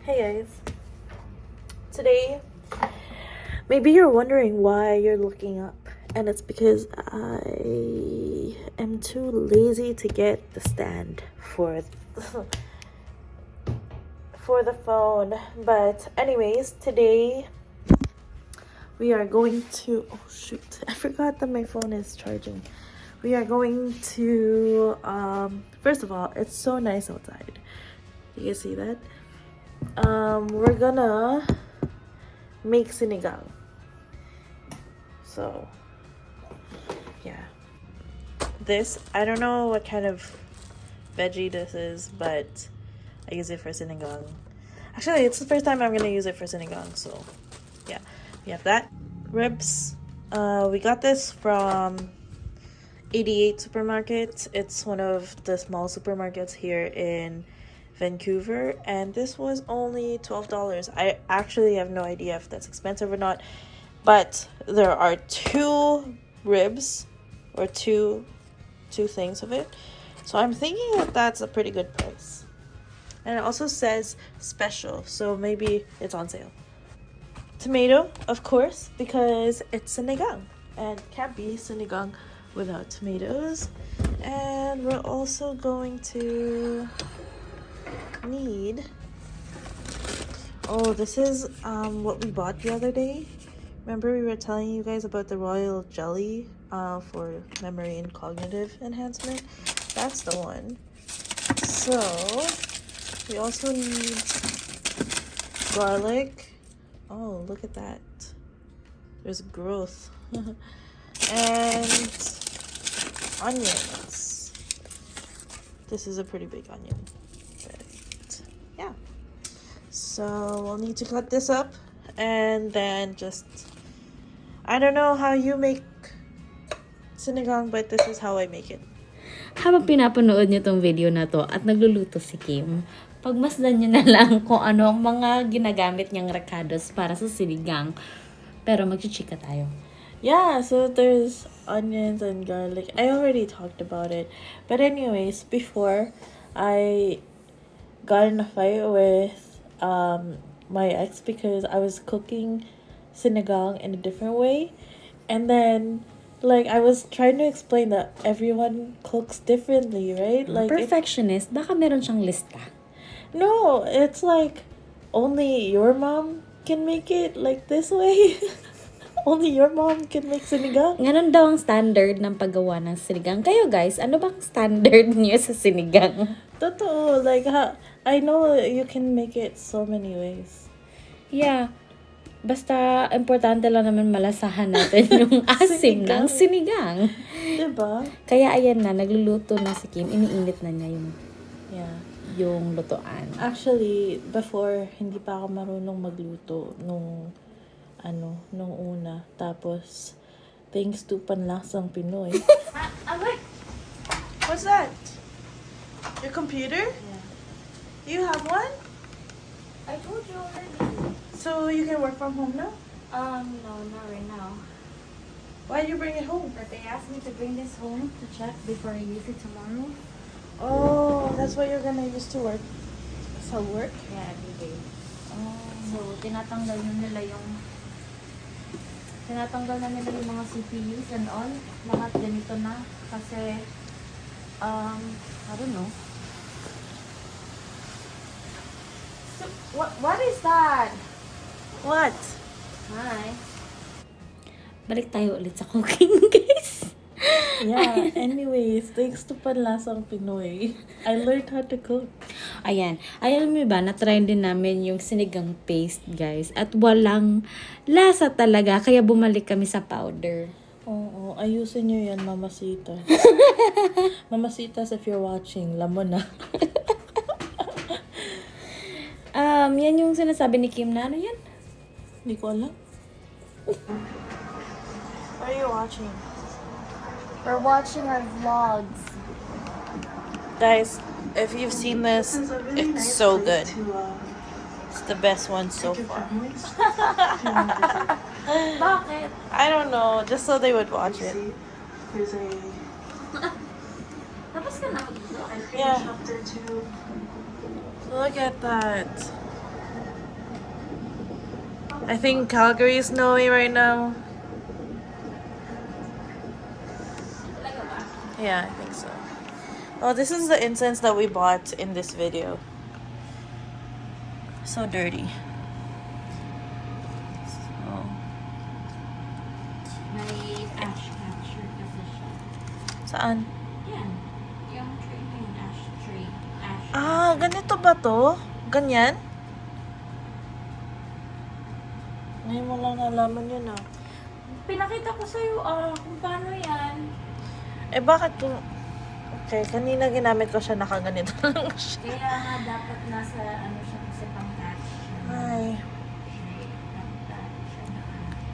Hey guys, today maybe you're wondering why you're looking up, and it's because I am too lazy to get the stand for for the phone. But anyways, today we are going to, oh shoot, I forgot that my phone is charging. We are going to first of all, it's so nice outside. You can see that. We're gonna make sinigang. So yeah, this, I don't know what kind of veggie this is, but I use it for sinigang. Actually, it's the first time I'm gonna use it for sinigang. So yeah, we have that. Ribs, we got this from 88 supermarket. It's one of the small supermarkets here in Vancouver, and this was only $12. I actually have no idea if that's expensive or not, but there are two ribs or two things of it, so I'm thinking that that's a pretty good price. And it also says special, so maybe it's on sale. Tomato, of course, because it's sinigang and can't be sinigang without tomatoes. And we're also going to need, oh, this is what we bought the other day. Remember we were telling you guys about the royal jelly for memory and cognitive enhancement? That's the one. So we also need garlic. Oh, look at that, there's growth. And onions. This is a pretty big onion. Yeah, so we'll need to cut this up, and then just, I don't know how you make sinigang, but this is how I make it. Habang pinapanood nyo tong video na to at nagluluto si Kim, pagmasdan nyo na lang kung ano ang mga ginagamit niyang recados para sa sinigang. Pero magchichika tayo. Yeah, so there's onions and garlic. I already talked about it. But anyways, before, I got in a fight with my ex because I was cooking sinigang in a different way, and then like I was trying to explain that everyone cooks differently, right? Like Perfectionist, baka meron siyang lista. no, it's like only your mom can make it like this way. Only your mom can make sinigang. Ngayon daw ang standard ng paggawa ng sinigang. Kayo guys, ano bang standard niyo sa sinigang? Totoo, like I know you can make it so many ways. Yeah. Basta importante lang naman malasahan natin yung asim ng sinigang. Diba? Kaya ayan na, nagluluto na si Kim. Iniinit na niya yung lutoan. Actually, before, hindi pa ako marunong magluto nung una. Tapos, thanks to panlasang Pinoy. What's that? Your computer? Yeah. You have one? I told you already. So you can work from home now? No, not right now. Why did you bring it home? But they asked me to bring this home to check before I use it tomorrow. Oh, that's what you're gonna use to work. So work? Yeah, every day. Oh. So, tinatanggal na nila yung mga CPUs and all. Lahat ganito na. Kasi, I don't know. So, what is that? What? Hi. Balik tayo ulit sa cooking, guys. Yeah, anyways, thanks to panlasang Pinoy, I learned how to cook. Ayan. Alam mo ba, na-try din namin yung sinigang paste, guys. At walang lasa talaga, kaya bumalik kami sa powder. Oo, ayusin nyo yan, Mamacita. Mamacitas, if you're watching, lamon na. Yan yung sinasabi ni Kim na ano yan? Hindi ko alam. What are you watching? We're watching our vlogs. Guys, if you've seen this, it's so good. It's the best one so far. Bakit? I don't know, just so they would watch it. Tapos ka na. Yeah. Look at that. I think Calgary is snowy right now. Yeah, I think so. Oh, this is the incense that we bought in this video. So dirty. So. May ash catcher kasi siya. Saan? Yan. Yung tray na yun, ash tray. Ash Ah, ganito ba to? Ganyan? Ngayon mo lang nalaman yun ah. Pinakita ko sa'yo kung paano yan. Eh bakit kung... Okay, kanina ginamit ko siya, nakaganito lang siya. Kaya nga dapat nasa ano siya kasi pang-catch siya. Ay. Pang-catch siya.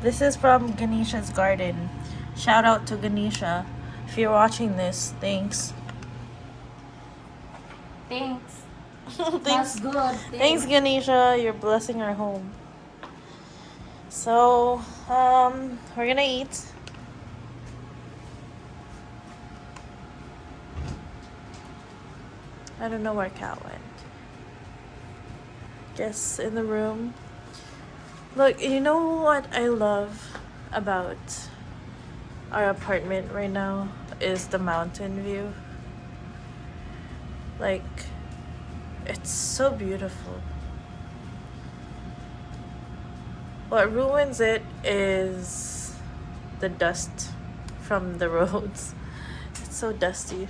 This is from Ganesha's garden. Shout out to Ganesha. If you're watching this, thanks. Thanks. Thanks. That's good. Thanks, Ganesha. You're blessing our home. So, we're gonna eat. I don't know where Cat went. Guess in the room. Look, you know what I love about our apartment right now is the mountain view. Like, it's so beautiful. What ruins it is the dust from the roads. It's so dusty.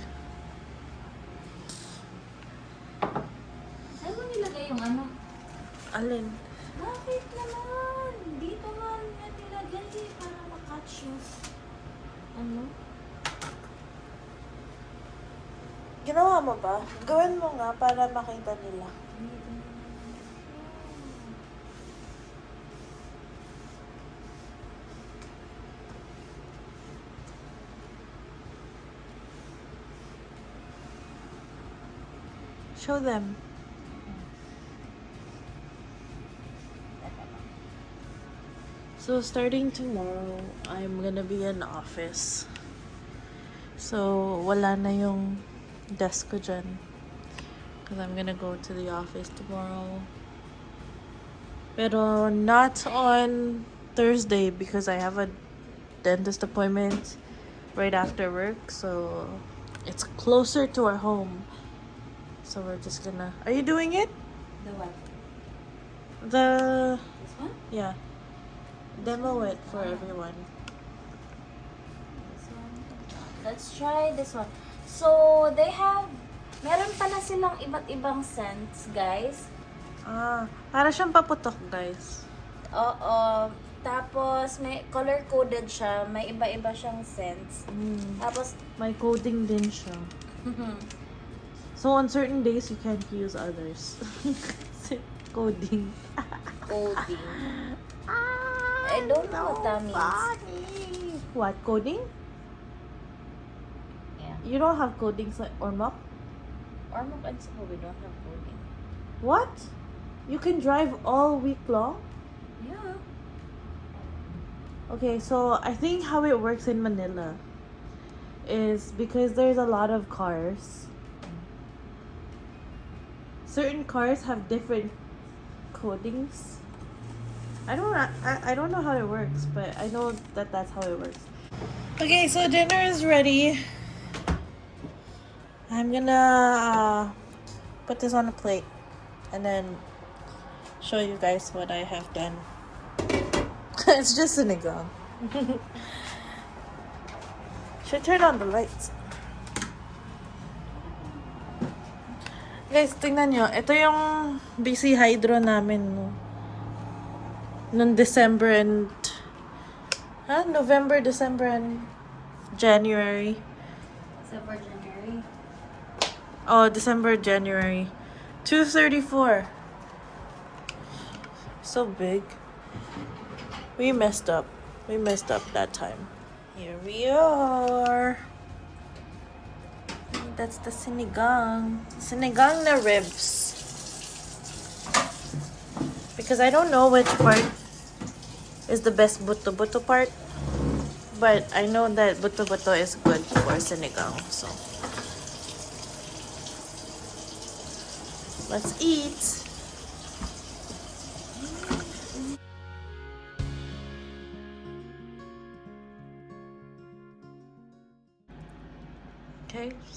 Saan mo nilagay yung ano? Alin? Bakit naman? Dito nga yan nilagay para makatch yung ano? Ginawa mo ba? Gawin mo nga para makita nila. Show them. So starting tomorrow, I'm gonna be in office. So wala na yung desk ko dyan. Because I'm gonna go to the office tomorrow. Pero not on Thursday because I have a dentist appointment right after work. So it's closer to our home. So we're just gonna... Are you doing it? The what? The... This one? Yeah. Demo it for everyone. This one. Let's try this one. So, they have... Meron pala silang iba't ibang scents, guys. Ah, para siyang paputok, guys. Oo. Tapos, may color-coded siya. May iba-iba siyang scents. Tapos, May coding din siya. So on certain days, you can't use others. Coding. coding. I don't know what that means. Funny. What, coding? Yeah. You don't have coding or map? Ormoc and Cebu, we don't have coding. What? You can drive all week long? Yeah. Okay, so I think how it works in Manila is because there's a lot of cars. Certain cars have different codings. I don't know how it works, but I know that that's how it works. Okay, so dinner is ready. I'm gonna put this on a plate and then show you guys what I have done. It's just sinigang. Should turn on the lights. Guys, tingnan nyo. Ito yung BC Hydro namin, no? Noong December and... November, December, and January. December, January. Oh, December, January. 234. So big. We messed up. We messed up that time. Here we are. That's the sinigang. Sinigang na ribs. Because I don't know which part is the best buto-buto part. But I know that buto-buto is good for sinigang. So, let's eat.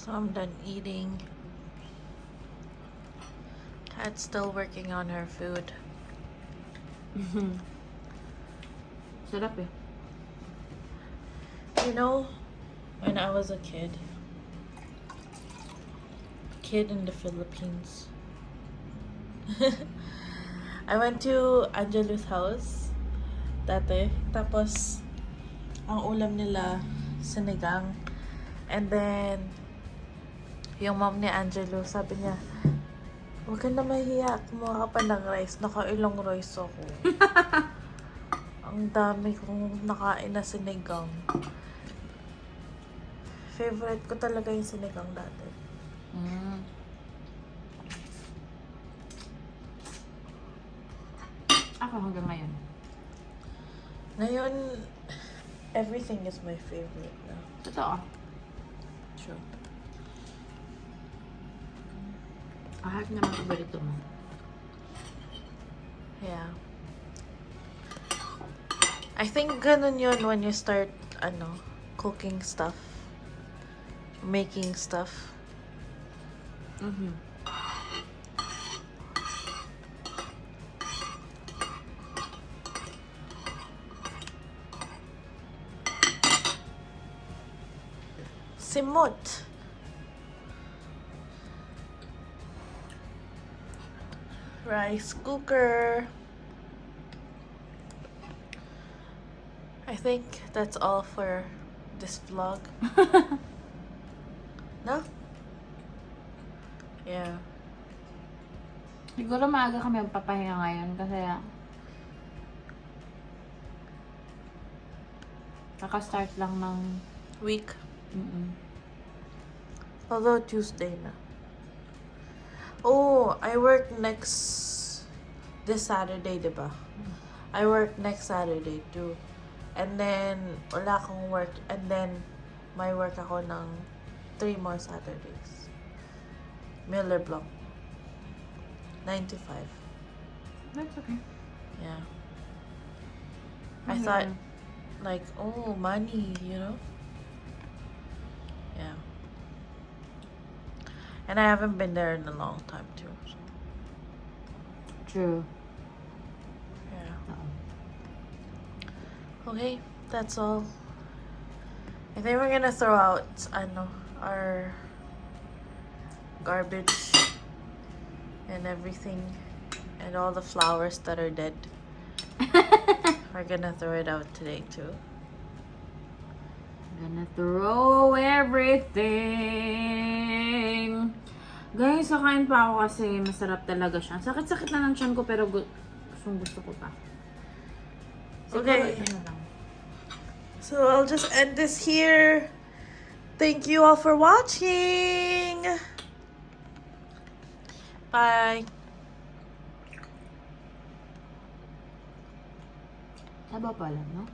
So I'm done eating. Kat's still working on her food. Sarap eh. You know, when I was a kid in the Philippines, I went to Angelo's house dati. Tapos, ang ulam nila, sinigang. And then, yung mom ni Angelo, sabi niya, huwag ka na mahiya, kumuha ka pa ng rice. Nakailang rice ako. Ang dami kong nakain na sinigang. Favorite ko talaga yung sinigang dati. Ako hanggang ngayon. Ngayon, everything is my favorite now. Totoo. True. Kahit naman paborito mo. Yeah. I think ganun yun when you start, cooking stuff. Making stuff. Simot. Rice cooker. I think that's all for this vlog. No? Yeah. Siguro maaga kami magpapahinga ngayon kasi kaka-start lang ng Week. Although Tuesday na. Oh, I work this Saturday, diba? I work next Saturday too. And then, wala akong work. And then, may work ako ng 3 more Saturdays. Miller Block. 9 to 5. That's okay. Yeah. I thought, like, oh, money, you know? Yeah. And I haven't been there in a long time, too. So, True. yeah. Okay, that's all. I think we're gonna throw out, our garbage and everything. And all the flowers that are dead. We're gonna throw it out today, too. Gonna throw everything. Guys, kakain pa ako kasi masarap talaga siya. Sakit-sakit na ng tiyan ko pero gusto ko pa. Siguro, Okay. ito na lang. So I'll just end this here. Thank you all for watching. Bye. Taba pa lang, no?